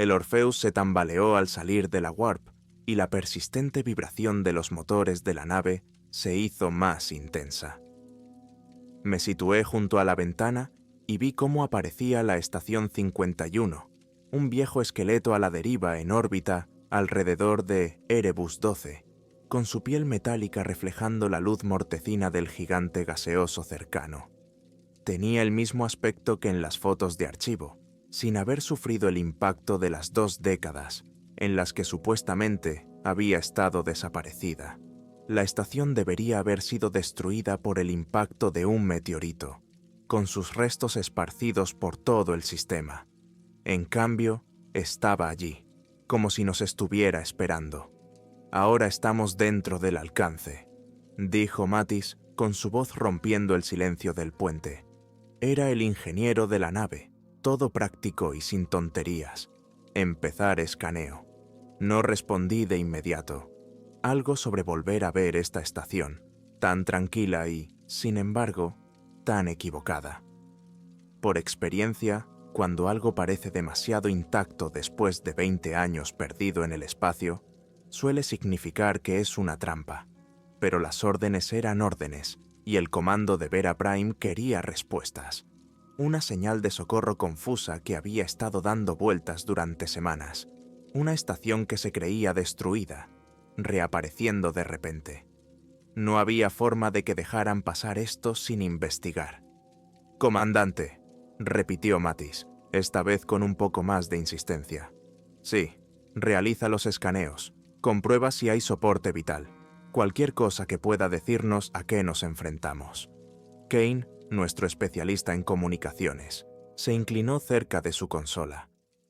El Orpheus se tambaleó al salir de la Warp y la persistente vibración de los motores de la nave se hizo más intensa. Me situé junto a la ventana y vi cómo aparecía la Estación 51, un viejo esqueleto a la deriva en órbita alrededor de Erebus 12, con su piel metálica reflejando la luz mortecina del gigante gaseoso cercano. Tenía el mismo aspecto que en las fotos de archivo, sin haber sufrido el impacto de las 2 décadas en las que supuestamente había estado desaparecida. La estación debería haber sido destruida por el impacto de un meteorito, con sus restos esparcidos por todo el sistema. En cambio, estaba allí, como si nos estuviera esperando. «Ahora estamos dentro del alcance», dijo Mattis con su voz rompiendo el silencio del puente. Era el ingeniero de la nave, todo práctico y sin tonterías. Empezar escaneo. No respondí de inmediato. Algo sobre volver a ver esta estación, tan tranquila y, sin embargo, tan equivocada. Por experiencia, cuando algo parece demasiado intacto después de 20 años perdido en el espacio, suele significar que es una trampa. Pero las órdenes eran órdenes, y el comando de Vera Prime quería respuestas. Una señal de socorro confusa que había estado dando vueltas durante semanas. Una estación que se creía destruida, reapareciendo de repente. No había forma de que dejaran pasar esto sin investigar. «Comandante», repitió Mattis, esta vez con un poco más de insistencia. «Sí, realiza los escaneos, comprueba si hay soporte vital, cualquier cosa que pueda decirnos a qué nos enfrentamos». Kane, nuestro especialista en comunicaciones, se inclinó cerca de su consola.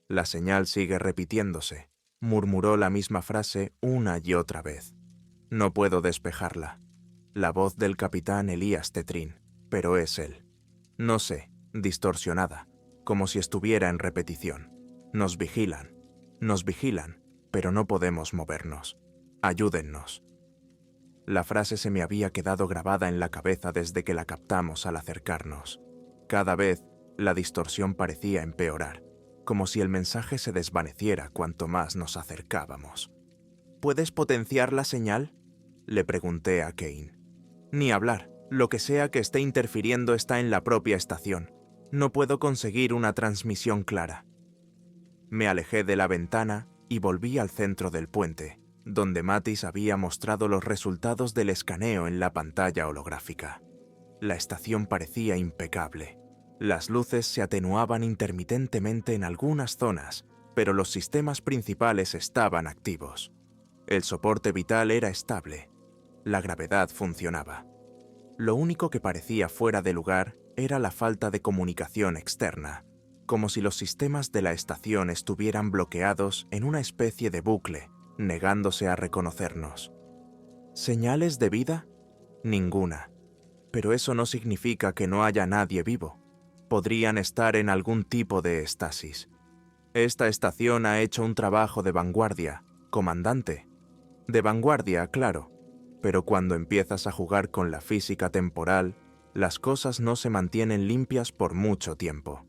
«La señal sigue repitiéndose», murmuró la misma frase una y otra vez. «No puedo despejarla». La voz del capitán Elías Tetrin, pero es él. No sé, distorsionada, como si estuviera en repetición. Nos vigilan, pero no podemos movernos. Ayúdennos». La frase se me había quedado grabada en la cabeza desde que la captamos al acercarnos. Cada vez, la distorsión parecía empeorar, como si el mensaje se desvaneciera cuanto más nos acercábamos. «¿Puedes potenciar la señal?», le pregunté a Kane. «Ni hablar, lo que sea que esté interfiriendo está en la propia estación. No puedo conseguir una transmisión clara». Me alejé de la ventana y volví al centro del puente, donde Mattis había mostrado los resultados del escaneo en la pantalla holográfica. La estación parecía impecable. Las luces se atenuaban intermitentemente en algunas zonas, pero los sistemas principales estaban activos. El soporte vital era estable. La gravedad funcionaba. Lo único que parecía fuera de lugar era la falta de comunicación externa, como si los sistemas de la estación estuvieran bloqueados en una especie de bucle, negándose a reconocernos. ¿Señales de vida? Ninguna. Pero eso no significa que no haya nadie vivo. Podrían estar en algún tipo de estasis. Esta estación ha hecho un trabajo de vanguardia, comandante. De vanguardia, claro, pero cuando empiezas a jugar con la física temporal, las cosas no se mantienen limpias por mucho tiempo.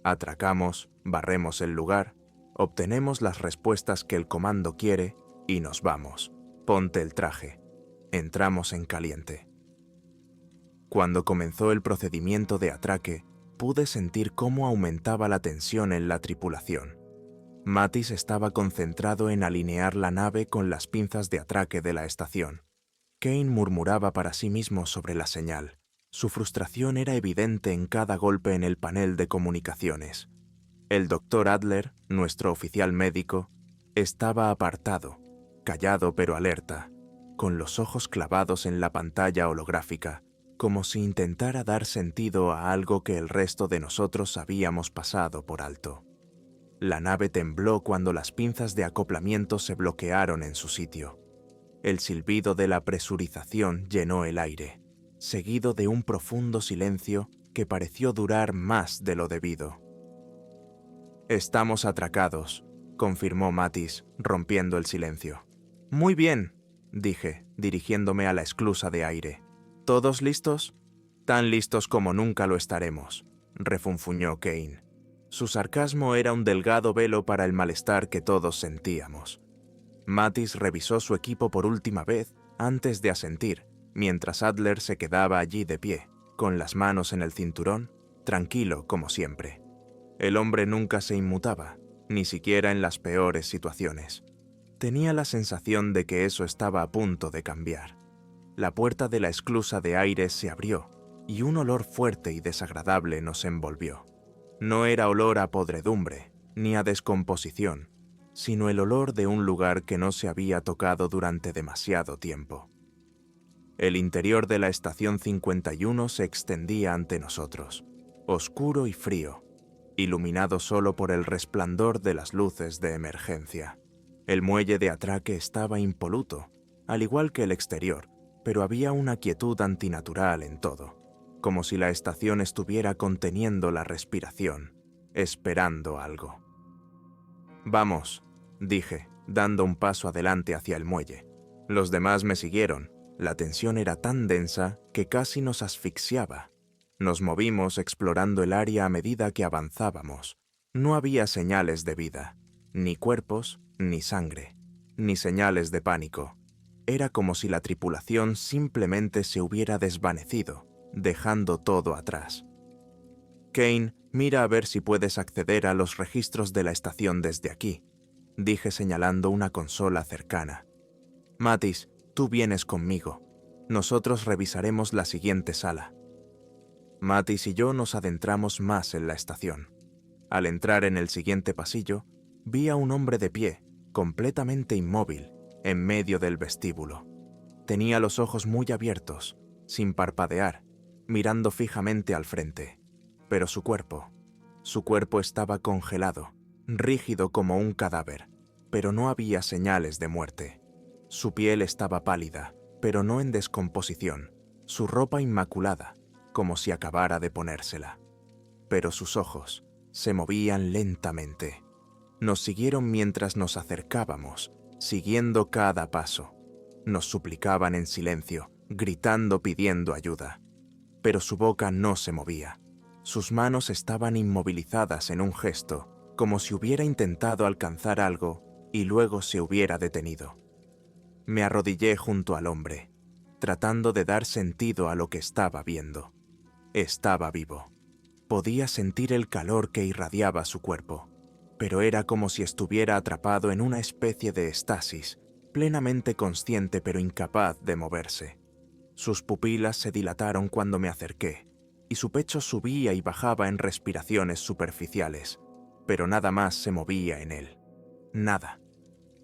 Atracamos, barremos el lugar, obtenemos las respuestas que el comando quiere y nos vamos. Ponte el traje. Entramos en caliente. Cuando comenzó el procedimiento de atraque, pude sentir cómo aumentaba la tensión en la tripulación. Mattis estaba concentrado en alinear la nave con las pinzas de atraque de la estación. Kane murmuraba para sí mismo sobre la señal. Su frustración era evidente en cada golpe en el panel de comunicaciones. El doctor Adler, nuestro oficial médico, estaba apartado, callado pero alerta, con los ojos clavados en la pantalla holográfica, como si intentara dar sentido a algo que el resto de nosotros habíamos pasado por alto. La nave tembló cuando las pinzas de acoplamiento se bloquearon en su sitio. El silbido de la presurización llenó el aire, seguido de un profundo silencio que pareció durar más de lo debido. «Estamos atracados», confirmó Mattis, rompiendo el silencio. «Muy bien», dije, dirigiéndome a la esclusa de aire. «¿Todos listos?» «Tan listos como nunca lo estaremos», refunfuñó Kane. Su sarcasmo era un delgado velo para el malestar que todos sentíamos. Mattis revisó su equipo por última vez antes de asentir, mientras Adler se quedaba allí de pie, con las manos en el cinturón, tranquilo como siempre. El hombre nunca se inmutaba, ni siquiera en las peores situaciones. Tenía la sensación de que eso estaba a punto de cambiar. La puerta de la esclusa de aire se abrió y un olor fuerte y desagradable nos envolvió. No era olor a podredumbre, ni a descomposición, sino el olor de un lugar que no se había tocado durante demasiado tiempo. El interior de la estación 51 se extendía ante nosotros, oscuro y frío, iluminado solo por el resplandor de las luces de emergencia. El muelle de atraque estaba impoluto, al igual que el exterior, pero había una quietud antinatural en todo, como si la estación estuviera conteniendo la respiración, esperando algo. «Vamos», dije, dando un paso adelante hacia el muelle. Los demás me siguieron. La tensión era tan densa que casi nos asfixiaba. Nos movimos explorando el área a medida que avanzábamos. No había señales de vida, ni cuerpos, ni sangre, ni señales de pánico. Era como si la tripulación simplemente se hubiera desvanecido, dejando todo atrás. «Kane, mira a ver si puedes acceder a los registros de la estación desde aquí», dije señalando una consola cercana. «Mattis, tú vienes conmigo. Nosotros revisaremos la siguiente sala». Mattis y yo nos adentramos más en la estación. Al entrar en el siguiente pasillo, vi a un hombre de pie, completamente inmóvil, en medio del vestíbulo. Tenía los ojos muy abiertos, sin parpadear, mirando fijamente al frente. Pero su cuerpo estaba congelado, rígido como un cadáver, pero no había señales de muerte. Su piel estaba pálida, pero no en descomposición, su ropa inmaculada, como si acabara de ponérsela. Pero sus ojos se movían lentamente. Nos siguieron mientras nos acercábamos, siguiendo cada paso. Nos suplicaban en silencio, gritando pidiendo ayuda. Pero su boca no se movía. Sus manos estaban inmovilizadas en un gesto, como si hubiera intentado alcanzar algo y luego se hubiera detenido. Me arrodillé junto al hombre, tratando de dar sentido a lo que estaba viendo. Estaba vivo. Podía sentir el calor que irradiaba su cuerpo, pero era como si estuviera atrapado en una especie de estasis, plenamente consciente pero incapaz de moverse. Sus pupilas se dilataron cuando me acerqué, y su pecho subía y bajaba en respiraciones superficiales, pero nada más se movía en él. Nada,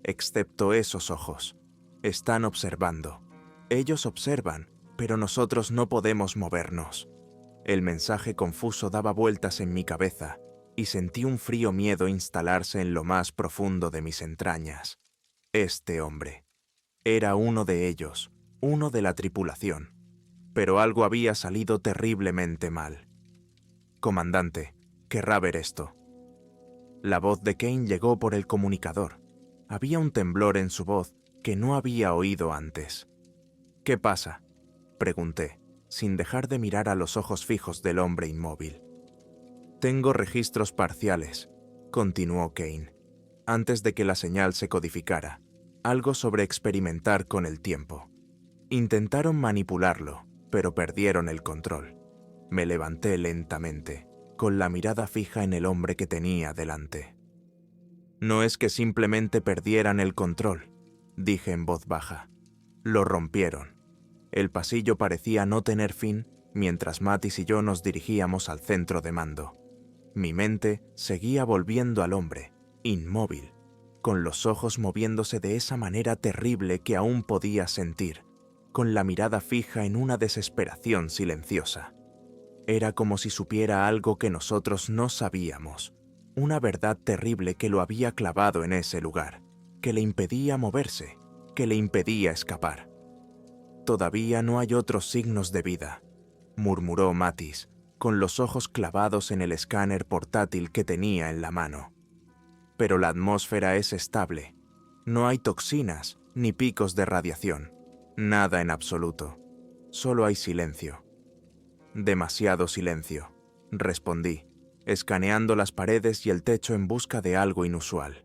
excepto esos ojos. Están observando. Ellos observan, pero nosotros no podemos movernos. El mensaje confuso daba vueltas en mi cabeza y sentí un frío miedo instalarse en lo más profundo de mis entrañas. Este hombre era uno de ellos, uno de la tripulación, pero algo había salido terriblemente mal. «Comandante, querrá ver esto». La voz de Kane llegó por el comunicador. Había un temblor en su voz que no había oído antes. «¿Qué pasa?», pregunté, sin dejar de mirar a los ojos fijos del hombre inmóvil. «Tengo registros parciales», continuó Kane, antes de que la señal se codificara, algo sobre experimentar con el tiempo. Intentaron manipularlo, pero perdieron el control. Me levanté lentamente, con la mirada fija en el hombre que tenía delante. «No es que simplemente perdieran el control», dije en voz baja. «Lo rompieron». El pasillo parecía no tener fin mientras Mattis y yo nos dirigíamos al centro de mando. Mi mente seguía volviendo al hombre, inmóvil, con los ojos moviéndose de esa manera terrible que aún podía sentir, con la mirada fija en una desesperación silenciosa. Era como si supiera algo que nosotros no sabíamos, una verdad terrible que lo había clavado en ese lugar, que le impedía moverse, que le impedía escapar. «Todavía no hay otros signos de vida», murmuró Mattis, con los ojos clavados en el escáner portátil que tenía en la mano. «Pero la atmósfera es estable. No hay toxinas ni picos de radiación. Nada en absoluto. Solo hay silencio». «Demasiado silencio», respondí. escaneando las paredes y el techo en busca de algo inusual.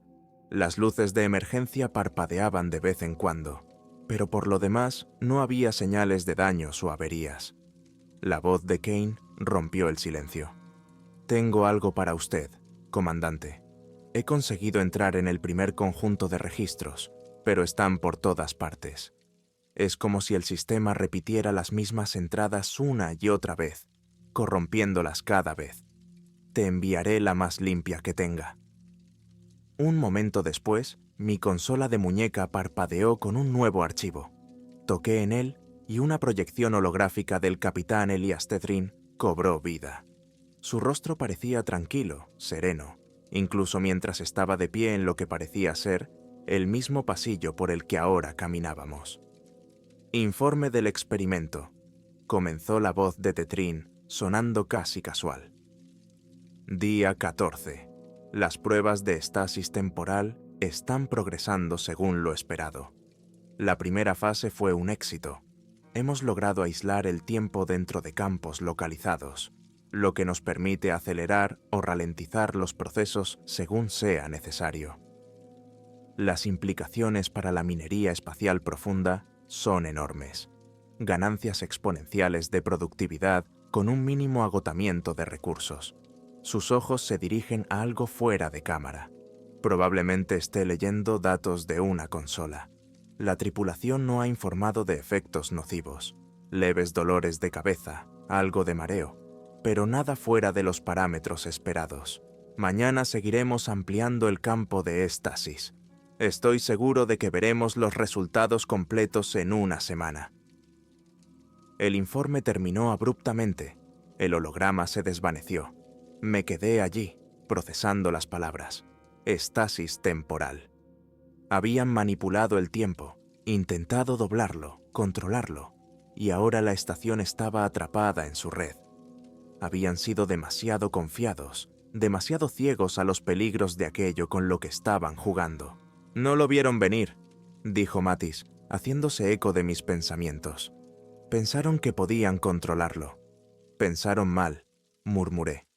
Las luces de emergencia parpadeaban de vez en cuando, pero por lo demás no había señales de daños o averías. La voz de Kane rompió el silencio. «Tengo algo para usted, comandante. He conseguido entrar en el primer conjunto de registros, pero están por todas partes. Es como si el sistema repitiera las mismas entradas una y otra vez, corrompiéndolas cada vez. Te enviaré la más limpia que tenga». Un momento después, mi consola de muñeca parpadeó con un nuevo archivo. Toqué en él y una proyección holográfica del capitán Elias Tethrin cobró vida. Su rostro parecía tranquilo, sereno, incluso mientras estaba de pie en lo que parecía ser el mismo pasillo por el que ahora caminábamos. «Informe del experimento», comenzó la voz de Tethrin, sonando casi casual. «Día 14. Las pruebas de estasis temporal están progresando según lo esperado. La primera fase fue un éxito. Hemos logrado aislar el tiempo dentro de campos localizados, lo que nos permite acelerar o ralentizar los procesos según sea necesario. Las implicaciones para la minería espacial profunda son enormes. Ganancias exponenciales de productividad con un mínimo agotamiento de recursos. Sus ojos se dirigen a algo fuera de cámara. Probablemente esté leyendo datos de una consola. La tripulación no ha informado de efectos nocivos. Leves dolores de cabeza, algo de mareo, pero nada fuera de los parámetros esperados. Mañana seguiremos ampliando el campo de estasis. Estoy seguro de que veremos los resultados completos en una semana». El informe terminó abruptamente. El holograma se desvaneció. Me quedé allí, procesando las palabras. Estasis temporal. Habían manipulado el tiempo, intentado doblarlo, controlarlo, y ahora la estación estaba atrapada en su red. Habían sido demasiado confiados, demasiado ciegos a los peligros de aquello con lo que estaban jugando. «No lo vieron venir», dijo Mattis, haciéndose eco de mis pensamientos. «Pensaron que podían controlarlo. Pensaron mal», murmuré.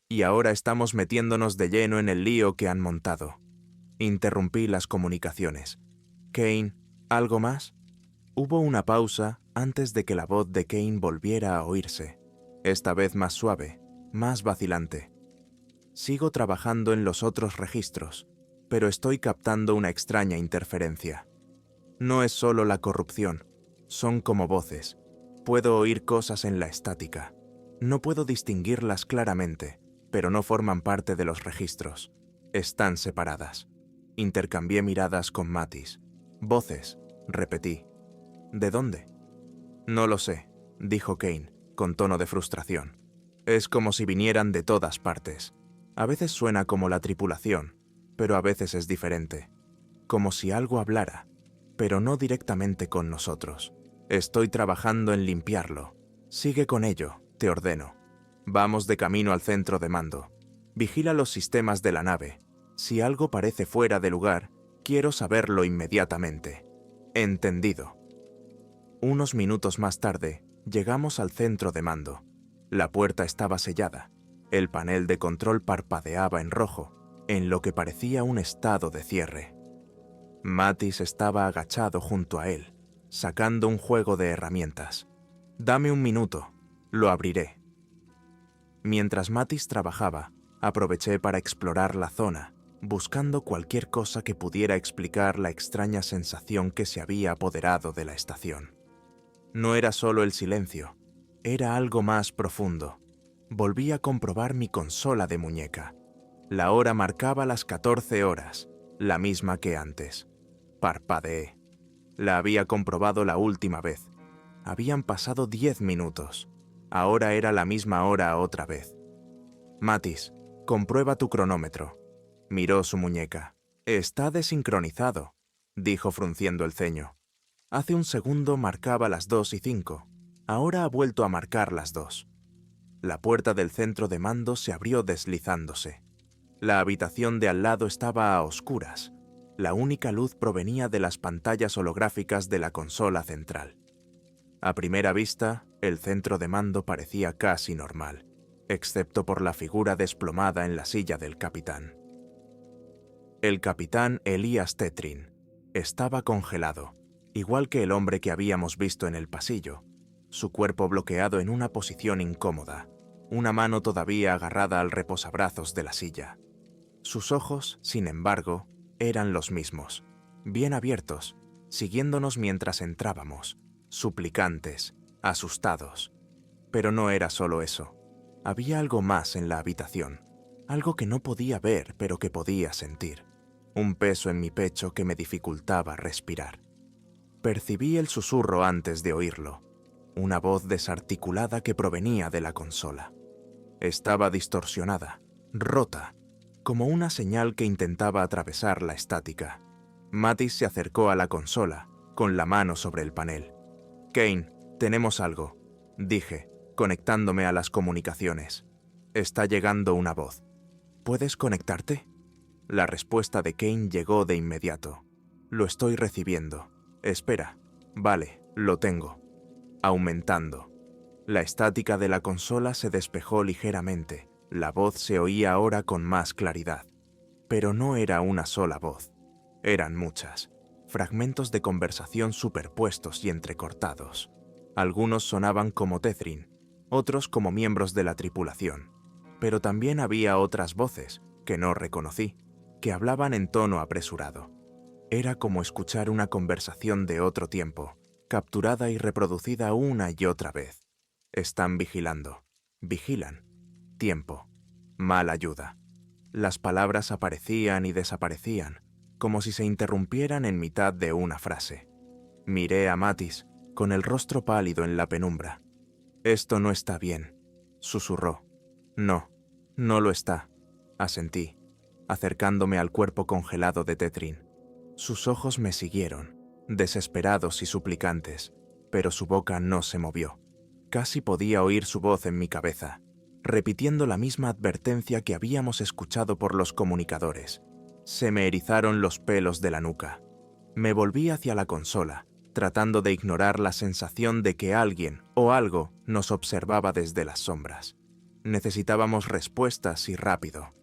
«Y ahora estamos metiéndonos de lleno en el lío que han montado». Interrumpí las comunicaciones. «Kane, ¿algo más?» Hubo una pausa antes de que la voz de Kane volviera a oírse, esta vez más suave, más vacilante. «Sigo trabajando en los otros registros, pero estoy captando una extraña interferencia. No es solo la corrupción, son como voces. Puedo oír cosas en la estática. No puedo distinguirlas claramente, pero no forman parte de los registros. Están separadas». Intercambié miradas con Mattis. «Voces», repetí. «¿De dónde?» «No lo sé», dijo Kane, con tono de frustración. «Es como si vinieran de todas partes. A veces suena como la tripulación, pero a veces es diferente. Como si algo hablara, pero no directamente con nosotros. Estoy trabajando en limpiarlo. Sigue con ello, te ordeno. Vamos de camino al centro de mando. Vigila los sistemas de la nave. Si algo parece fuera de lugar, quiero saberlo inmediatamente». «Entendido». Unos minutos más tarde, llegamos al centro de mando. La puerta estaba sellada. El panel de control parpadeaba en rojo, en lo que parecía un estado de cierre. Mattis estaba agachado junto a él, sacando un juego de herramientas. «Dame un minuto, lo abriré». Mientras Mattis trabajaba, aproveché para explorar la zona, buscando cualquier cosa que pudiera explicar la extraña sensación que se había apoderado de la estación. No era solo el silencio, era algo más profundo. Volví a comprobar mi consola de muñeca. La hora marcaba las 14 horas, la misma que antes. Parpadeé. La había comprobado la última vez. Habían pasado 10 minutos. Ahora era la misma hora otra vez. «Mattis, comprueba tu cronómetro». Miró su muñeca. «Está desincronizado», dijo frunciendo el ceño. «Hace un segundo marcaba las 2:05. Ahora ha vuelto a marcar las 2». La puerta del centro de mando se abrió deslizándose. La habitación de al lado estaba a oscuras. La única luz provenía de las pantallas holográficas de la consola central. A primera vista, el centro de mando parecía casi normal. excepto por la figura desplomada en la silla del capitán. El capitán Elias Tetrin estaba congelado, igual que el hombre que habíamos visto en el pasillo, su cuerpo bloqueado en una posición incómoda, una mano todavía agarrada al reposabrazos de la silla. Sus ojos, sin embargo, eran los mismos, bien abiertos, siguiéndonos mientras entrábamos, suplicantes, asustados. Pero no era solo eso. Había algo más en la habitación, algo que no podía ver pero que podía sentir, un peso en mi pecho que me dificultaba respirar. Percibí el susurro antes de oírlo, una voz desarticulada que provenía de la consola. Estaba distorsionada, rota, como una señal que intentaba atravesar la estática. Mattis se acercó a la consola, con la mano sobre el panel. «Kane, tenemos algo», dije, conectándome a las comunicaciones. «Está llegando una voz. ¿Puedes conectarte?» La respuesta de Kane llegó de inmediato. «Lo estoy recibiendo. Espera. Vale, lo tengo». Aumentando. La estática de la consola se despejó ligeramente. La voz se oía ahora con más claridad. Pero no era una sola voz. Eran muchas. Fragmentos de conversación superpuestos y entrecortados. Algunos sonaban como Tetrin, otros como miembros de la tripulación. Pero también había otras voces, que no reconocí, que hablaban en tono apresurado. Era como escuchar una conversación de otro tiempo, capturada y reproducida una y otra vez. Están vigilando. Vigilan. Tiempo. Mal ayuda. Las palabras aparecían y desaparecían, como si se interrumpieran en mitad de una frase. Miré a Mattis, con el rostro pálido en la penumbra. «Esto no está bien», susurró. «No, no lo está», asentí, acercándome al cuerpo congelado de Tetrin. Sus ojos me siguieron, desesperados y suplicantes, pero su boca no se movió. Casi podía oír su voz en mi cabeza, repitiendo la misma advertencia que habíamos escuchado por los comunicadores. Se me erizaron los pelos de la nuca. Me volví hacia la consola, tratando de ignorar la sensación de que alguien o algo nos observaba desde las sombras. Necesitábamos respuestas y rápido.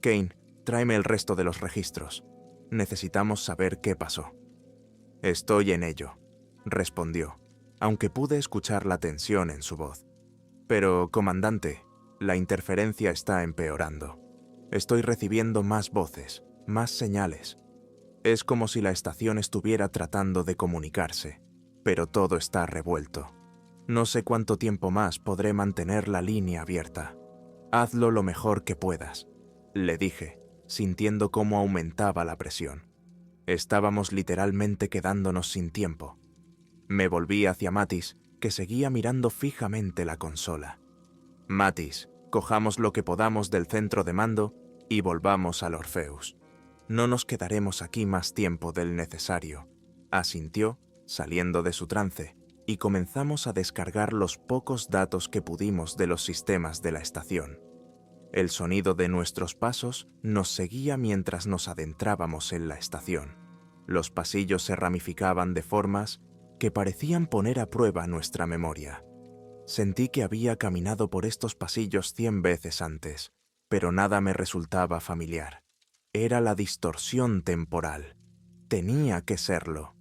«Kane, tráeme el resto de los registros. Necesitamos saber qué pasó». «Estoy en ello», respondió, aunque pude escuchar la tensión en su voz. «Pero, comandante, la interferencia está empeorando. Estoy recibiendo más voces, más señales. Es como si la estación estuviera tratando de comunicarse, pero todo está revuelto. No sé cuánto tiempo más podré mantener la línea abierta. Hazlo lo mejor que puedas», le dije, sintiendo cómo aumentaba la presión. Estábamos literalmente quedándonos sin tiempo. Me volví hacia Mattis, que seguía mirando fijamente la consola. «Mattis, cojamos lo que podamos del centro de mando y volvamos al Orpheus. No nos quedaremos aquí más tiempo del necesario», asintió, saliendo de su trance, y comenzamos a descargar los pocos datos que pudimos de los sistemas de la estación. El sonido de nuestros pasos nos seguía mientras nos adentrábamos en la estación. Los pasillos se ramificaban de formas que parecían poner a prueba nuestra memoria. Sentí que había caminado por estos pasillos 100 veces antes, pero nada me resultaba familiar. Era la distorsión temporal. Tenía que serlo.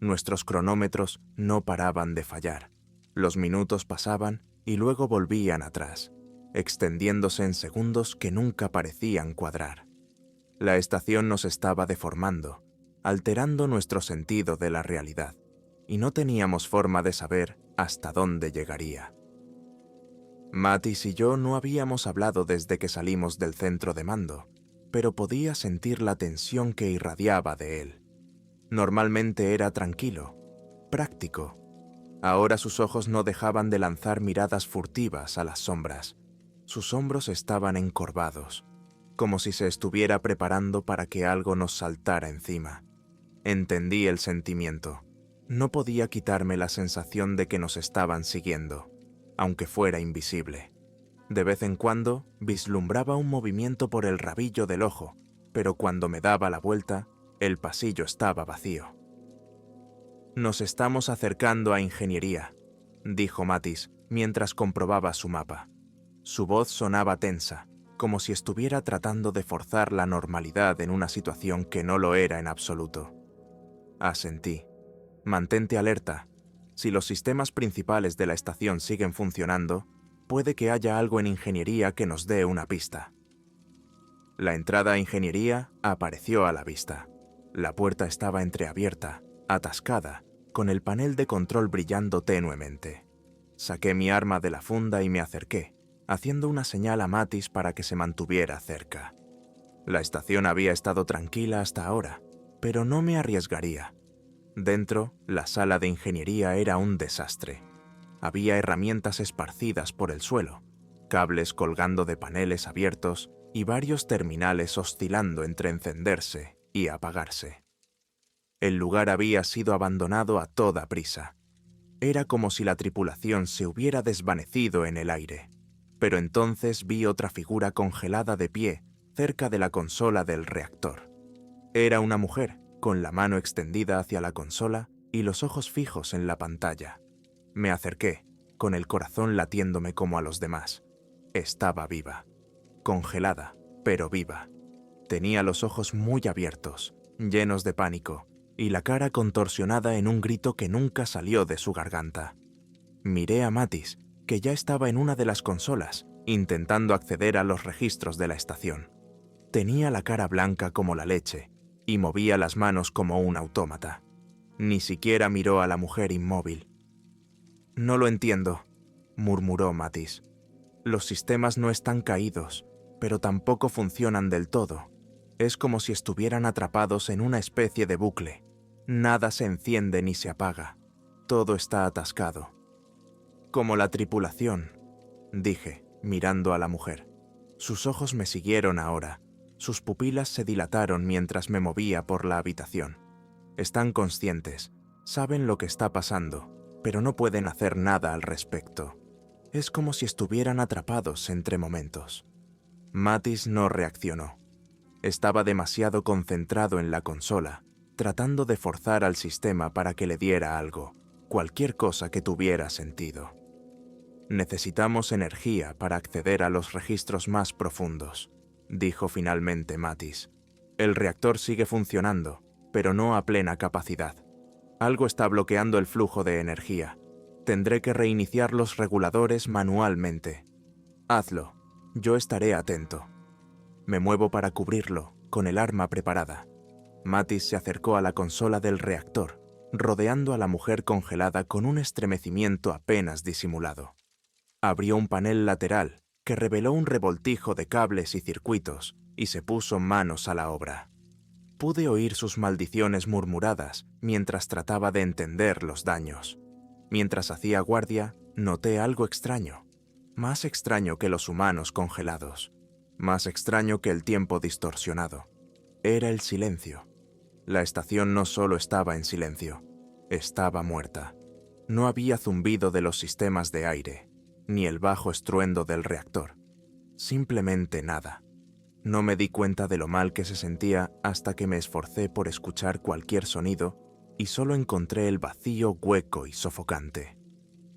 Nuestros cronómetros no paraban de fallar. Los minutos pasaban y luego volvían atrás, extendiéndose en segundos que nunca parecían cuadrar. La estación nos estaba deformando, alterando nuestro sentido de la realidad, y no teníamos forma de saber hasta dónde llegaría. Mattis y yo no habíamos hablado desde que salimos del centro de mando, pero podía sentir la tensión que irradiaba de él. Normalmente era tranquilo, práctico. Ahora sus ojos no dejaban de lanzar miradas furtivas a las sombras. Sus hombros estaban encorvados, como si se estuviera preparando para que algo nos saltara encima. Entendí el sentimiento. No podía quitarme la sensación de que nos estaban siguiendo, aunque fuera invisible. De vez en cuando vislumbraba un movimiento por el rabillo del ojo, pero cuando me daba la vuelta, el pasillo estaba vacío. «Nos estamos acercando a ingeniería», dijo Mattis mientras comprobaba su mapa. Su voz sonaba tensa, como si estuviera tratando de forzar la normalidad en una situación que no lo era en absoluto. Asentí. Mantente alerta. Si los sistemas principales de la estación siguen funcionando, puede que haya algo en ingeniería que nos dé una pista. La entrada a ingeniería apareció a la vista. La puerta estaba entreabierta, atascada, con el panel de control brillando tenuemente. Saqué mi arma de la funda y me acerqué, haciendo una señal a Mattis para que se mantuviera cerca. La estación había estado tranquila hasta ahora, pero no me arriesgaría. Dentro, la sala de ingeniería era un desastre. Había herramientas esparcidas por el suelo, cables colgando de paneles abiertos y varios terminales oscilando entre encenderse y apagarse. El lugar había sido abandonado a toda prisa. Era como si la tripulación se hubiera desvanecido en el aire. Pero entonces vi otra figura congelada de pie cerca de la consola del reactor. Era una mujer, con la mano extendida hacia la consola y los ojos fijos en la pantalla. Me acerqué, con el corazón latiéndome como a los demás. Estaba viva. Congelada, pero viva. Tenía los ojos muy abiertos, llenos de pánico, y la cara contorsionada en un grito que nunca salió de su garganta. Miré a Mattis, que ya estaba en una de las consolas, intentando acceder a los registros de la estación. Tenía la cara blanca como la leche, y movía las manos como un autómata. Ni siquiera miró a la mujer inmóvil. «No lo entiendo», murmuró Mattis. «Los sistemas no están caídos, pero tampoco funcionan del todo. Es como si estuvieran atrapados en una especie de bucle. Nada se enciende ni se apaga. Todo está atascado». «Como la tripulación», dije, mirando a la mujer. Sus ojos me siguieron ahora. Sus pupilas se dilataron mientras me movía por la habitación. Están conscientes, saben lo que está pasando, pero no pueden hacer nada al respecto. Es como si estuvieran atrapados entre momentos. Mattis no reaccionó. Estaba demasiado concentrado en la consola, tratando de forzar al sistema para que le diera algo, cualquier cosa que tuviera sentido. «Necesitamos energía para acceder a los registros más profundos», dijo finalmente Mattis. «El reactor sigue funcionando, pero no a plena capacidad. Algo está bloqueando el flujo de energía. Tendré que reiniciar los reguladores manualmente. Hazlo. Yo estaré atento». Me muevo para cubrirlo, con el arma preparada. Mattis se acercó a la consola del reactor, rodeando a la mujer congelada con un estremecimiento apenas disimulado. Abrió un panel lateral que reveló un revoltijo de cables y circuitos y se puso manos a la obra. Pude oír sus maldiciones murmuradas mientras trataba de entender los daños. Mientras hacía guardia, noté algo extraño, más extraño que los humanos congelados, más extraño que el tiempo distorsionado. Era el silencio. La estación no solo estaba en silencio, estaba muerta. No había zumbido de los sistemas de aire, ni el bajo estruendo del reactor. Simplemente nada. No me di cuenta de lo mal que se sentía hasta que me esforcé por escuchar cualquier sonido y solo encontré el vacío hueco y sofocante.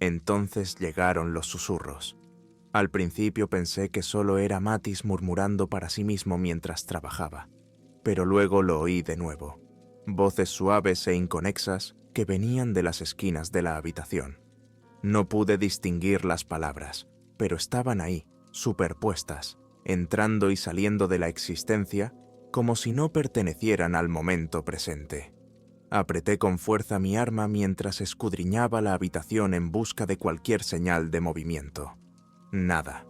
Entonces llegaron los susurros. Al principio pensé que solo era Mattis murmurando para sí mismo mientras trabajaba, pero luego lo oí de nuevo. Voces suaves e inconexas que venían de las esquinas de la habitación. No pude distinguir las palabras, pero estaban ahí, superpuestas, entrando y saliendo de la existencia como si no pertenecieran al momento presente. Apreté con fuerza mi arma mientras escudriñaba la habitación en busca de cualquier señal de movimiento. Nada.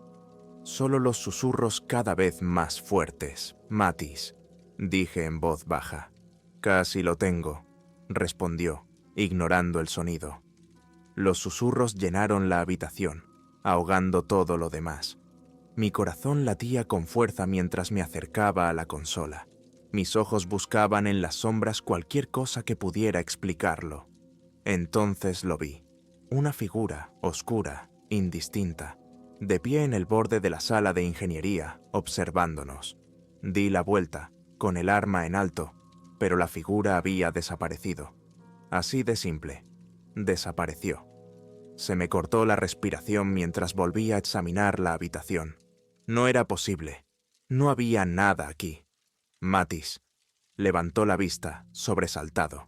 Solo los susurros cada vez más fuertes. «Mattis», dije en voz baja. «Casi lo tengo», respondió, ignorando el sonido. Los susurros llenaron la habitación, ahogando todo lo demás. Mi corazón latía con fuerza mientras me acercaba a la consola. Mis ojos buscaban en las sombras cualquier cosa que pudiera explicarlo. Entonces lo vi. Una figura, oscura, indistinta, de pie en el borde de la sala de ingeniería, observándonos. Di la vuelta, con el arma en alto, pero la figura había desaparecido. Así de simple. Desapareció. Se me cortó la respiración mientras volvía a examinar la habitación. No era posible. No había nada aquí. Mattis levantó la vista, sobresaltado.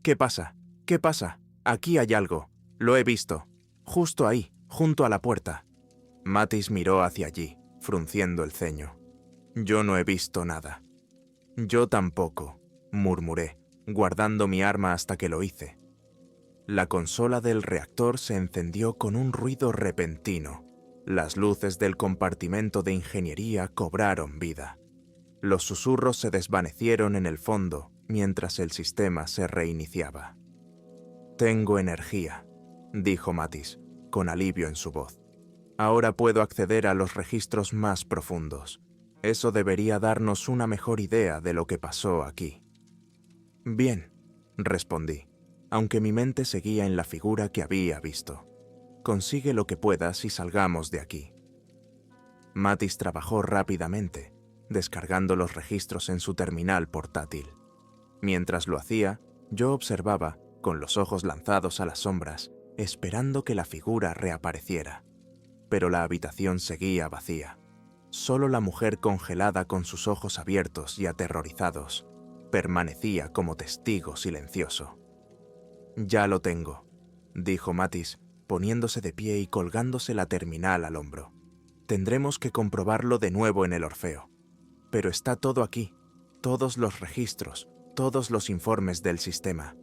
«¿Qué pasa? ¿Qué pasa? Aquí hay algo. Lo he visto. Justo ahí, junto a la puerta». Mattis miró hacia allí, frunciendo el ceño. «Yo no he visto nada». «Yo tampoco», murmuré, guardando mi arma hasta que lo hice. La consola del reactor se encendió con un ruido repentino. Las luces del compartimento de ingeniería cobraron vida. Los susurros se desvanecieron en el fondo mientras el sistema se reiniciaba. «Tengo energía», dijo Mattis, con alivio en su voz. «Ahora puedo acceder a los registros más profundos. Eso debería darnos una mejor idea de lo que pasó aquí». «Bien», respondí, aunque mi mente seguía en la figura que había visto. «Consigue lo que puedas y salgamos de aquí». Mattis trabajó rápidamente, descargando los registros en su terminal portátil. Mientras lo hacía, yo observaba, con los ojos lanzados a las sombras, esperando que la figura reapareciera. Pero la habitación seguía vacía. Solo la mujer congelada con sus ojos abiertos y aterrorizados permanecía como testigo silencioso. «Ya lo tengo», dijo Mattis, poniéndose de pie y colgándose la terminal al hombro. «Tendremos que comprobarlo de nuevo en el Orfeo. Pero está todo aquí, todos los registros, todos los informes del sistema,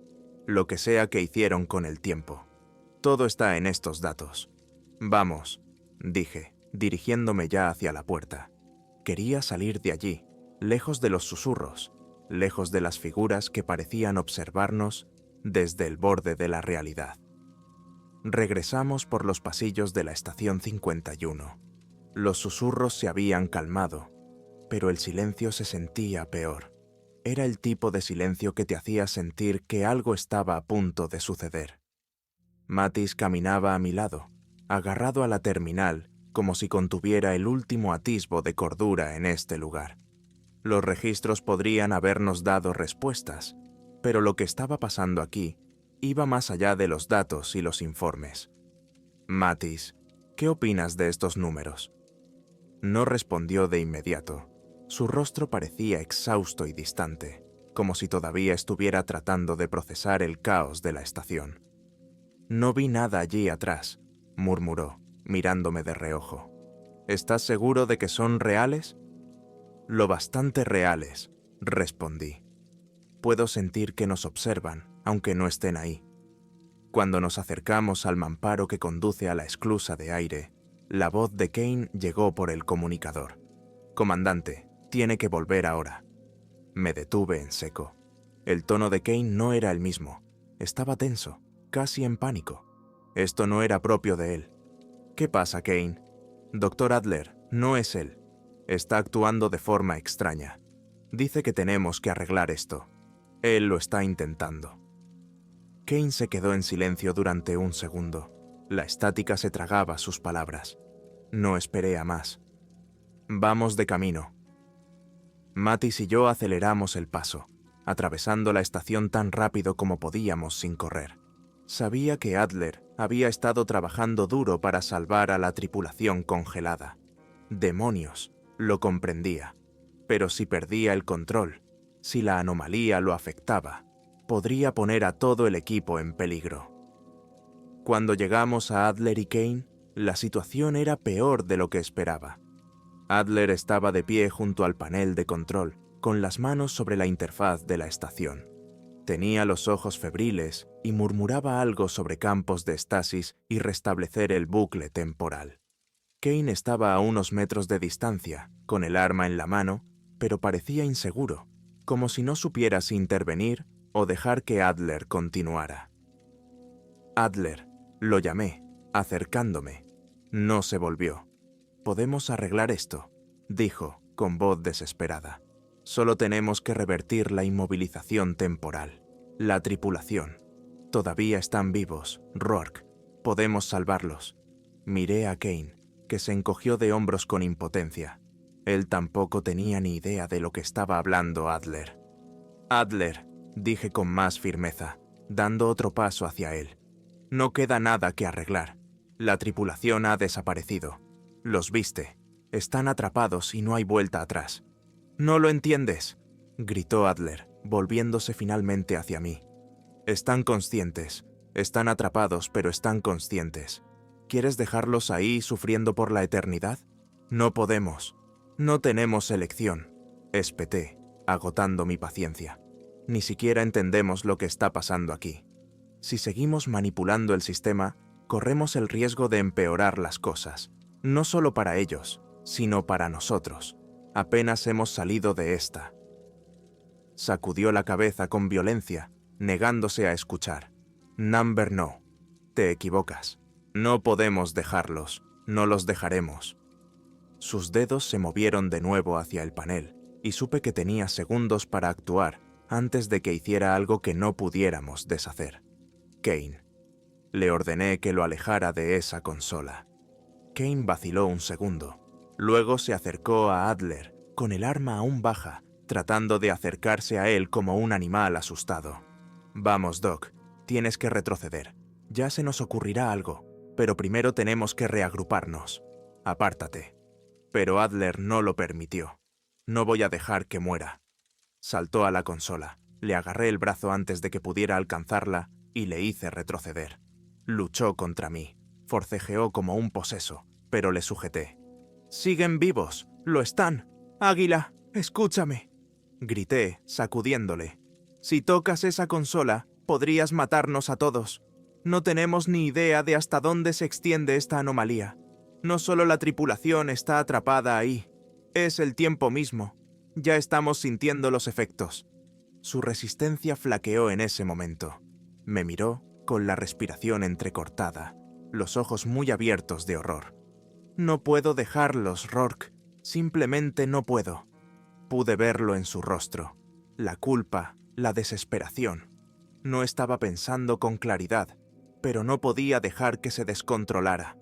lo que sea que hicieron con el tiempo. Todo está en estos datos. Vamos», dije, dirigiéndome ya hacia la puerta. Quería salir de allí, lejos de los susurros, lejos de las figuras que parecían observarnos desde el borde de la realidad. Regresamos por los pasillos de la estación 51. Los susurros se habían calmado, pero el silencio se sentía peor. Era el tipo de silencio que te hacía sentir que algo estaba a punto de suceder. Mattis caminaba a mi lado, agarrado a la terminal, como si contuviera el último atisbo de cordura en este lugar. Los registros podrían habernos dado respuestas, pero lo que estaba pasando aquí iba más allá de los datos y los informes. «Mattis, ¿qué opinas de estos números?» No respondió de inmediato. Su rostro parecía exhausto y distante, como si todavía estuviera tratando de procesar el caos de la estación. «No vi nada allí atrás», murmuró, mirándome de reojo. «¿Estás seguro de que son reales?» «Lo bastante reales», respondí. «Puedo sentir que nos observan, aunque no estén ahí». Cuando nos acercamos al mamparo que conduce a la esclusa de aire, la voz de Kane llegó por el comunicador. «Comandante, tiene que volver ahora». Me detuve en seco. El tono de Kane no era el mismo. Estaba tenso, casi en pánico. Esto no era propio de él. «¿Qué pasa, Kane?» «Dr. Adler, no es él. Está actuando de forma extraña. Dice que tenemos que arreglar esto. Él lo está intentando». Kane se quedó en silencio durante un segundo. La estática se tragaba sus palabras. No esperé a más. «Vamos de camino». Mattis y yo aceleramos el paso, atravesando la estación tan rápido como podíamos sin correr. Sabía que Adler había estado trabajando duro para salvar a la tripulación congelada. Demonios, lo comprendía. Pero si perdía el control, si la anomalía lo afectaba, podría poner a todo el equipo en peligro. Cuando llegamos a Adler y Kane, la situación era peor de lo que esperaba. Adler estaba de pie junto al panel de control, con las manos sobre la interfaz de la estación. Tenía los ojos febriles y murmuraba algo sobre campos de estasis y restablecer el bucle temporal. Kane estaba a unos metros de distancia, con el arma en la mano, pero parecía inseguro, como si no supiera si intervenir o dejar que Adler continuara. «Adler», lo llamé, acercándome. No se volvió. «Podemos arreglar esto», dijo, con voz desesperada. «Solo tenemos que revertir la inmovilización temporal. La tripulación. Todavía están vivos, Roark. Podemos salvarlos». Miré a Kane, que se encogió de hombros con impotencia. Él tampoco tenía ni idea de lo que estaba hablando Adler. «Adler», dije con más firmeza, dando otro paso hacia él. No queda nada que arreglar. La tripulación ha desaparecido. Los viste. Están atrapados y no hay vuelta atrás. «¿No lo entiendes?», gritó Adler, volviéndose finalmente hacia mí. «Están conscientes. Están atrapados, pero están conscientes. ¿Quieres dejarlos ahí sufriendo por la eternidad? No podemos. No tenemos elección», espeté, agotando mi paciencia. «Ni siquiera entendemos lo que está pasando aquí. Si seguimos manipulando el sistema, corremos el riesgo de empeorar las cosas, no solo para ellos, sino para nosotros. Apenas hemos salido de esta». Sacudió la cabeza con violencia, negándose a escuchar. «Number no. Te equivocas. No podemos dejarlos. No los dejaremos». Sus dedos se movieron de nuevo hacia el panel, y supe que tenía segundos para actuar antes de que hiciera algo que no pudiéramos deshacer. «Kane». Le ordené que lo alejara de esa consola. Kane vaciló un segundo. Luego se acercó a Adler, con el arma aún baja, tratando de acercarse a él como un animal asustado. «Vamos, Doc, tienes que retroceder. Ya se nos ocurrirá algo, pero primero tenemos que reagruparnos. Apártate». Pero Adler no lo permitió. «No voy a dejar que muera». Saltó a la consola, le agarré el brazo antes de que pudiera alcanzarla y le hice retroceder. Luchó contra mí, forcejeó como un poseso, pero le sujeté. «¡Siguen vivos! ¡Lo están! Águila, escúchame», grité, sacudiéndole. «Si tocas esa consola, podrías matarnos a todos. No tenemos ni idea de hasta dónde se extiende esta anomalía. No solo la tripulación está atrapada ahí, es el tiempo mismo. Ya estamos sintiendo los efectos». Su resistencia flaqueó en ese momento. Me miró con la respiración entrecortada, los ojos muy abiertos de horror. «No puedo dejarlos, Rourke. Simplemente no puedo». Pude verlo en su rostro. La culpa, la desesperación. No estaba pensando con claridad, pero no podía dejar que se descontrolara.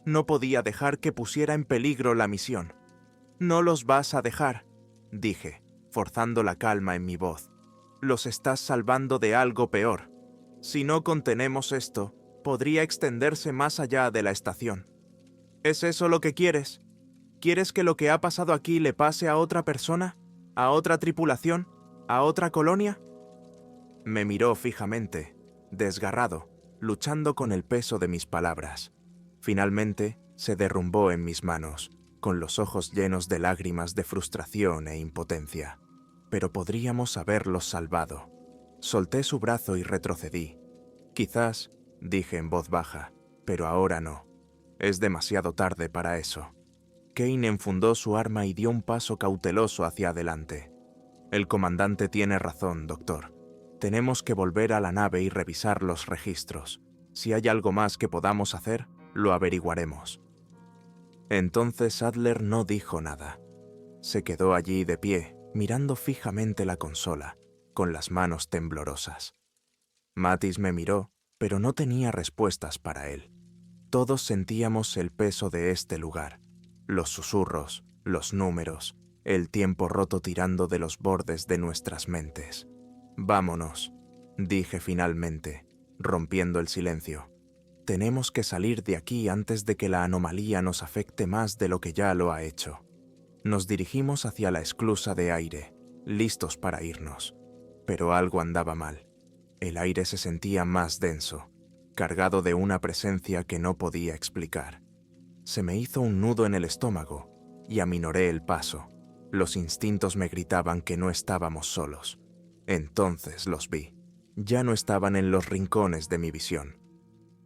No podía dejar que pusiera en peligro la misión. «No los vas a dejar», dije, forzando la calma en mi voz. «Los estás salvando de algo peor. Si no contenemos esto, podría extenderse más allá de la estación». «¿Es eso lo que quieres? ¿Quieres que lo que ha pasado aquí le pase a otra persona? ¿A otra tripulación? ¿A otra colonia?». Me miró fijamente, desgarrado, luchando con el peso de mis palabras. Finalmente, se derrumbó en mis manos, con los ojos llenos de lágrimas de frustración e impotencia. Pero podríamos haberlos salvado. Solté su brazo y retrocedí. «Quizás», dije en voz baja, «pero ahora no. Es demasiado tarde para eso». Kane enfundó su arma y dio un paso cauteloso hacia adelante. «El comandante tiene razón, doctor. Tenemos que volver a la nave y revisar los registros. Si hay algo más que podamos hacer, lo averiguaremos». Entonces Adler no dijo nada. Se quedó allí de pie, mirando fijamente la consola, con las manos temblorosas. Mattis me miró, pero no tenía respuestas para él. Todos sentíamos el peso de este lugar, los susurros, los números, el tiempo roto tirando de los bordes de nuestras mentes. «Vámonos», dije finalmente, rompiendo el silencio. «Tenemos que salir de aquí antes de que la anomalía nos afecte más de lo que ya lo ha hecho». Nos dirigimos hacia la esclusa de aire, listos para irnos. Pero algo andaba mal. El aire se sentía más denso, cargado de una presencia que no podía explicar. Se me hizo un nudo en el estómago y aminoré el paso. Los instintos me gritaban que no estábamos solos. Entonces los vi. Ya no estaban en los rincones de mi visión.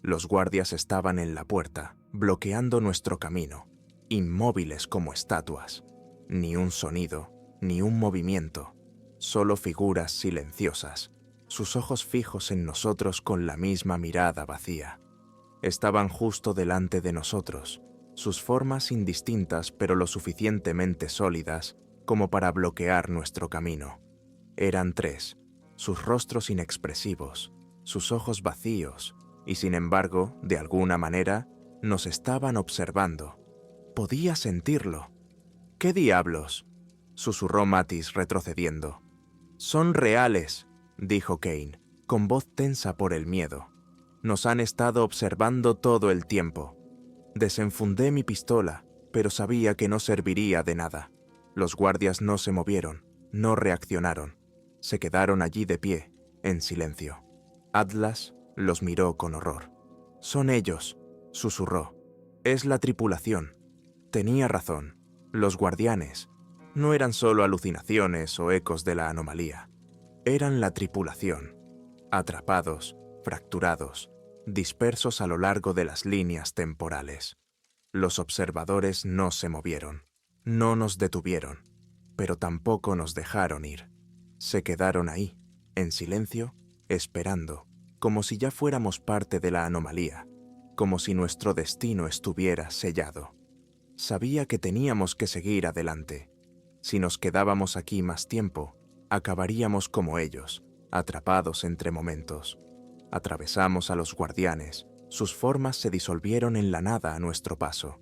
Los guardias estaban en la puerta, bloqueando nuestro camino, inmóviles como estatuas. Ni un sonido, ni un movimiento, solo figuras silenciosas, sus ojos fijos en nosotros con la misma mirada vacía. Estaban justo delante de nosotros, sus formas indistintas pero lo suficientemente sólidas como para bloquear nuestro camino. Eran tres, sus rostros inexpresivos, sus ojos vacíos, y sin embargo, de alguna manera, nos estaban observando. Podía sentirlo. «¿Qué diablos?», susurró Mattis retrocediendo. «Son reales», dijo Kane, con voz tensa por el miedo. Nos han estado observando todo el tiempo. Desenfundé mi pistola, pero sabía que no serviría de nada. Los guardias no se movieron, no reaccionaron. Se quedaron allí de pie, en silencio. Atlas los miró con horror. «Son ellos», susurró. «Es la tripulación». Tenía razón. Los guardianes no eran solo alucinaciones o ecos de la anomalía. Eran la tripulación. Atrapados, fracturados, dispersos a lo largo de las líneas temporales. Los observadores no se movieron, no nos detuvieron, pero tampoco nos dejaron ir. Se quedaron ahí, en silencio, esperando, como si ya fuéramos parte de la anomalía, como si nuestro destino estuviera sellado. Sabía que teníamos que seguir adelante. Si nos quedábamos aquí más tiempo, acabaríamos como ellos, atrapados entre momentos. Atravesamos a los guardianes, sus formas se disolvieron en la nada a nuestro paso,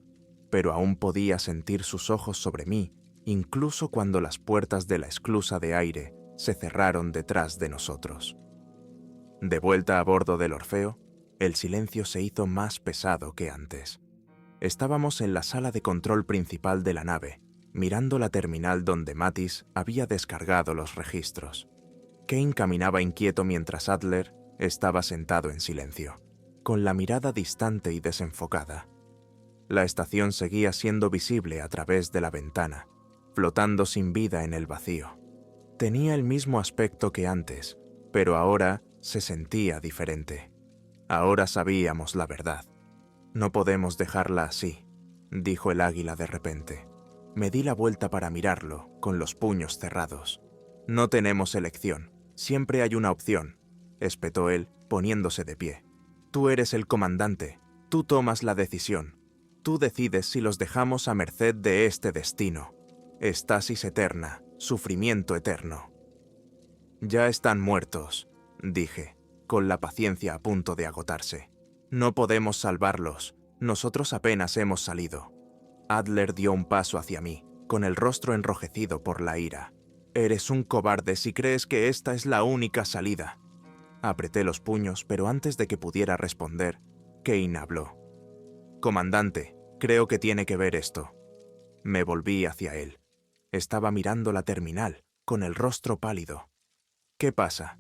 pero aún podía sentir sus ojos sobre mí, incluso cuando las puertas de la esclusa de aire se cerraron detrás de nosotros. De vuelta a bordo del Orfeo, el silencio se hizo más pesado que antes. Estábamos en la sala de control principal de la nave, mirando la terminal donde Mattis había descargado los registros. Kane caminaba inquieto mientras Adler estaba sentado en silencio, con la mirada distante y desenfocada. La estación seguía siendo visible a través de la ventana, flotando sin vida en el vacío. Tenía el mismo aspecto que antes, pero ahora se sentía diferente. Ahora sabíamos la verdad. «No podemos dejarla así», dijo el águila de repente. Me di la vuelta para mirarlo, con los puños cerrados. «No tenemos elección. Siempre hay una opción», espetó él, poniéndose de pie. «Tú eres el comandante. Tú tomas la decisión. Tú decides si los dejamos a merced de este destino. Estasis eterna, sufrimiento eterno». «Ya están muertos», dije, con la paciencia a punto de agotarse. «No podemos salvarlos. Nosotros apenas hemos salido». Adler dio un paso hacia mí, con el rostro enrojecido por la ira. «Eres un cobarde si crees que esta es la única salida». Apreté los puños, pero antes de que pudiera responder, Kane habló. «Comandante, creo que tiene que ver esto». Me volví hacia él. Estaba mirando la terminal, con el rostro pálido. «¿Qué pasa?».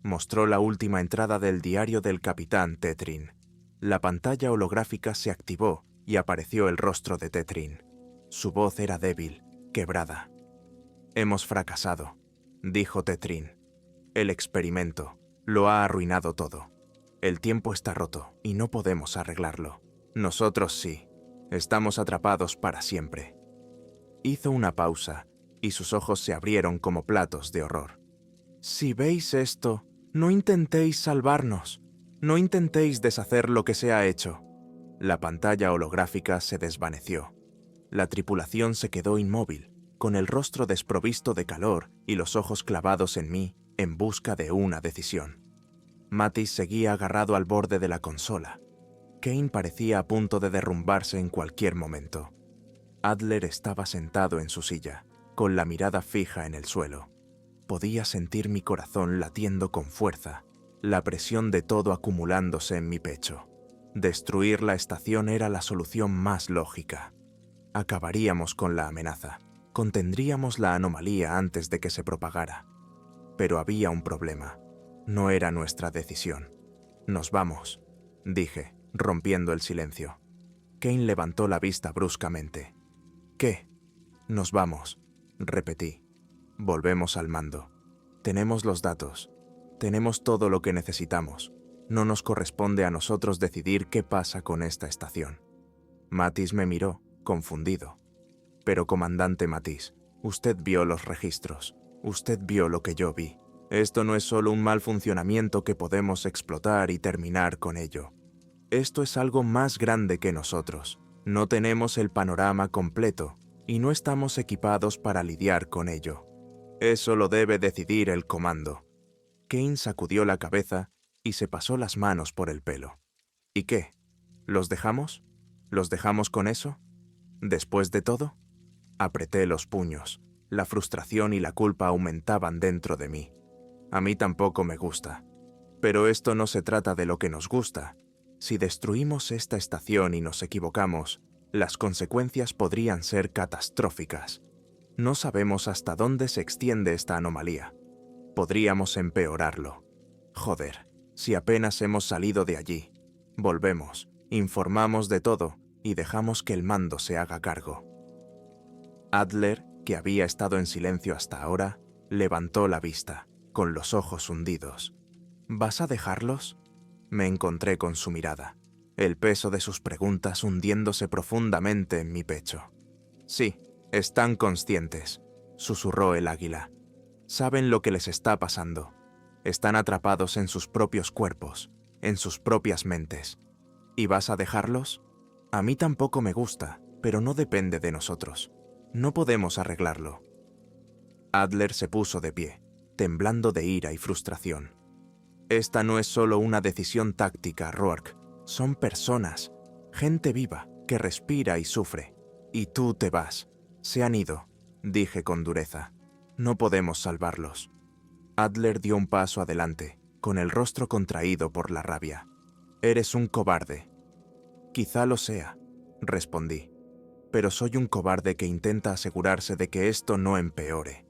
Mostró la última entrada del diario del capitán Tetrin. La pantalla holográfica se activó y apareció el rostro de Tetrin. Su voz era débil, quebrada. «Hemos fracasado», dijo Tetrin. «El experimento lo ha arruinado todo. El tiempo está roto y no podemos arreglarlo. Nosotros sí. Estamos atrapados para siempre». Hizo una pausa y sus ojos se abrieron como platos de horror. «Si veis esto, no intentéis salvarnos. No intentéis deshacer lo que se ha hecho». La pantalla holográfica se desvaneció. La tripulación se quedó inmóvil, con el rostro desprovisto de calor y los ojos clavados en mí en busca de una decisión. Mattis seguía agarrado al borde de la consola. Kane parecía a punto de derrumbarse en cualquier momento. Adler estaba sentado en su silla, con la mirada fija en el suelo. Podía sentir mi corazón latiendo con fuerza, la presión de todo acumulándose en mi pecho. Destruir la estación era la solución más lógica. Acabaríamos con la amenaza, contendríamos la anomalía antes de que se propagara. Pero había un problema. No era nuestra decisión. «Nos vamos», dije, rompiendo el silencio. Kane levantó la vista bruscamente. «¿Qué?». «Nos vamos», repetí. «Volvemos al mando. Tenemos los datos. Tenemos todo lo que necesitamos. No nos corresponde a nosotros decidir qué pasa con esta estación». Mattis me miró, confundido. «Pero, comandante Mattis, usted vio los registros. Usted vio lo que yo vi. Esto no es solo un mal funcionamiento que podemos explotar y terminar con ello. Esto es algo más grande que nosotros. No tenemos el panorama completo y no estamos equipados para lidiar con ello. Eso lo debe decidir el comando». Kane sacudió la cabeza y se pasó las manos por el pelo. «¿Y qué? ¿Los dejamos? ¿Los dejamos con eso? ¿Después de todo?». Apreté los puños. La frustración y la culpa aumentaban dentro de mí. «A mí tampoco me gusta». Pero esto no se trata de lo que nos gusta. Si destruimos esta estación y nos equivocamos, las consecuencias podrían ser catastróficas. No sabemos hasta dónde se extiende esta anomalía. Podríamos empeorarlo. Joder, si apenas hemos salido de allí. Volvemos, informamos de todo y dejamos que el mando se haga cargo. Adler, que había estado en silencio hasta ahora, levantó la vista, con los ojos hundidos. ¿Vas a dejarlos? Me encontré con su mirada, el peso de sus preguntas hundiéndose profundamente en mi pecho. Sí, están conscientes, susurró el águila. Saben lo que les está pasando. Están atrapados en sus propios cuerpos, en sus propias mentes. ¿Y vas a dejarlos? A mí tampoco me gusta, pero no depende de nosotros. No podemos arreglarlo. Adler se puso de pie, temblando de ira y frustración. Esta no es solo una decisión táctica, Roark. Son personas, gente viva, que respira y sufre. Y tú te vas. Se han ido, dije con dureza. No podemos salvarlos. Adler dio un paso adelante, con el rostro contraído por la rabia. Eres un cobarde. Quizá lo sea, respondí. Pero soy un cobarde que intenta asegurarse de que esto no empeore.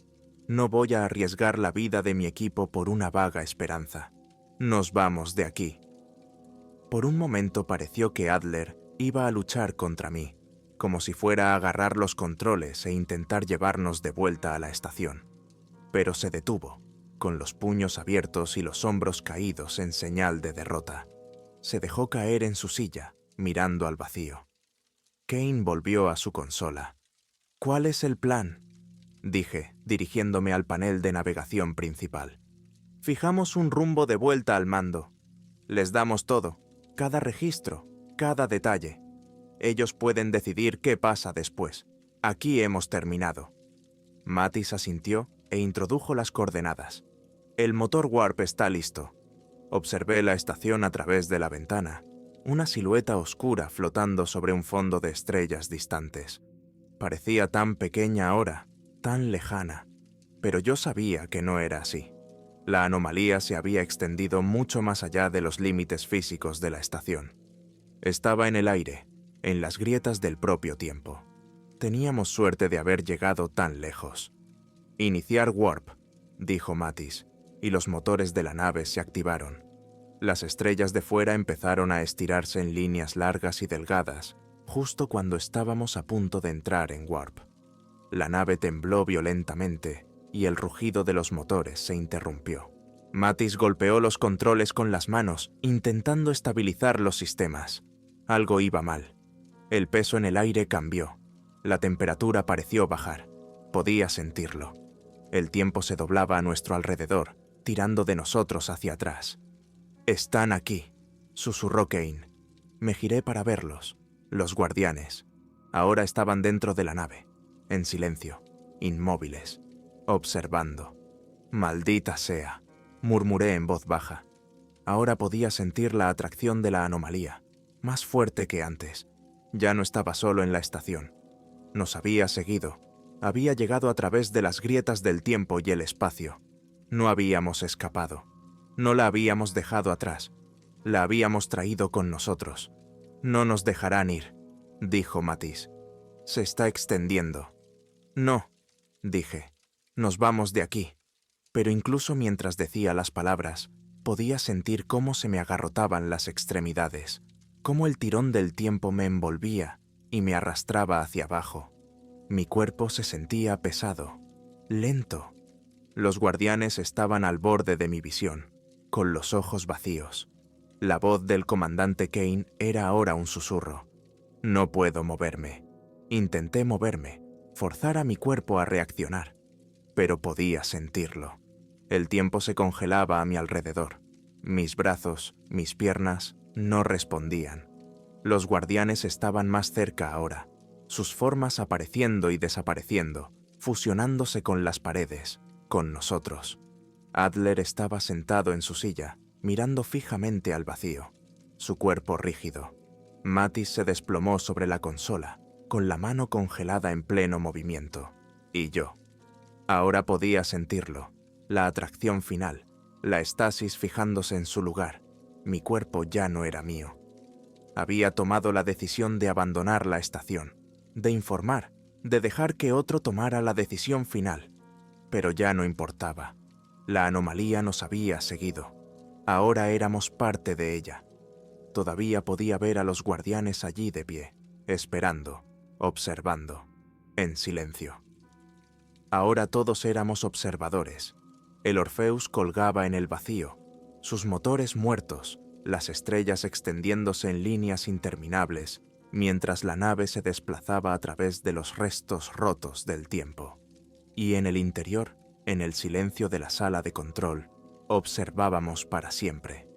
No voy a arriesgar la vida de mi equipo por una vaga esperanza. Nos vamos de aquí. Por un momento pareció que Adler iba a luchar contra mí, como si fuera a agarrar los controles e intentar llevarnos de vuelta a la estación. Pero se detuvo, con los puños abiertos y los hombros caídos en señal de derrota. Se dejó caer en su silla, mirando al vacío. Kane volvió a su consola. ¿Cuál es el plan?, dije, dirigiéndome al panel de navegación principal. Fijamos un rumbo de vuelta al mando. Les damos todo, cada registro, cada detalle. Ellos pueden decidir qué pasa después. Aquí hemos terminado. Mattis asintió e introdujo las coordenadas. El motor Warp está listo. Observé la estación a través de la ventana, una silueta oscura flotando sobre un fondo de estrellas distantes. Parecía tan pequeña ahora, tan lejana, pero yo sabía que no era así. La anomalía se había extendido mucho más allá de los límites físicos de la estación. Estaba en el aire, en las grietas del propio tiempo. Teníamos suerte de haber llegado tan lejos. Iniciar Warp, dijo Mattis, y los motores de la nave se activaron. Las estrellas de fuera empezaron a estirarse en líneas largas y delgadas, justo cuando estábamos a punto de entrar en Warp. La nave tembló violentamente y el rugido de los motores se interrumpió. Mattis golpeó los controles con las manos, intentando estabilizar los sistemas. Algo iba mal. El peso en el aire cambió. La temperatura pareció bajar. Podía sentirlo. El tiempo se doblaba a nuestro alrededor, tirando de nosotros hacia atrás. «Están aquí», susurró Kane. Me giré para verlos. Los guardianes. Ahora estaban dentro de la nave, en silencio, inmóviles, observando. «Maldita sea», murmuré en voz baja. Ahora podía sentir la atracción de la anomalía, más fuerte que antes. Ya no estaba solo en la estación. Nos había seguido. Había llegado a través de las grietas del tiempo y el espacio. No habíamos escapado. No la habíamos dejado atrás. La habíamos traído con nosotros. «No nos dejarán ir», dijo Mattis. «Se está extendiendo». «No», dije. «Nos vamos de aquí». Pero incluso mientras decía las palabras, podía sentir cómo se me agarrotaban las extremidades, cómo el tirón del tiempo me envolvía y me arrastraba hacia abajo. Mi cuerpo se sentía pesado, lento. Los guardianes estaban al borde de mi visión, con los ojos vacíos. La voz del comandante Kane era ahora un susurro. «No puedo moverme». Intenté moverme, forzar a mi cuerpo a reaccionar, pero podía sentirlo. El tiempo se congelaba a mi alrededor. Mis brazos, mis piernas, no respondían. Los guardianes estaban más cerca ahora, sus formas apareciendo y desapareciendo, fusionándose con las paredes, con nosotros. Adler estaba sentado en su silla, mirando fijamente al vacío, su cuerpo rígido. Mattis se desplomó sobre la consola, con la mano congelada en pleno movimiento. Y yo. Ahora podía sentirlo, la atracción final, la estasis fijándose en su lugar. Mi cuerpo ya no era mío. Había tomado la decisión de abandonar la estación, de informar, de dejar que otro tomara la decisión final. Pero ya no importaba. La anomalía nos había seguido. Ahora éramos parte de ella. Todavía podía ver a los guardianes allí de pie, esperando, observando, en silencio. Ahora todos éramos observadores. El Orpheus colgaba en el vacío, sus motores muertos, las estrellas extendiéndose en líneas interminables, mientras la nave se desplazaba a través de los restos rotos del tiempo. Y en el interior, en el silencio de la sala de control, observábamos para siempre.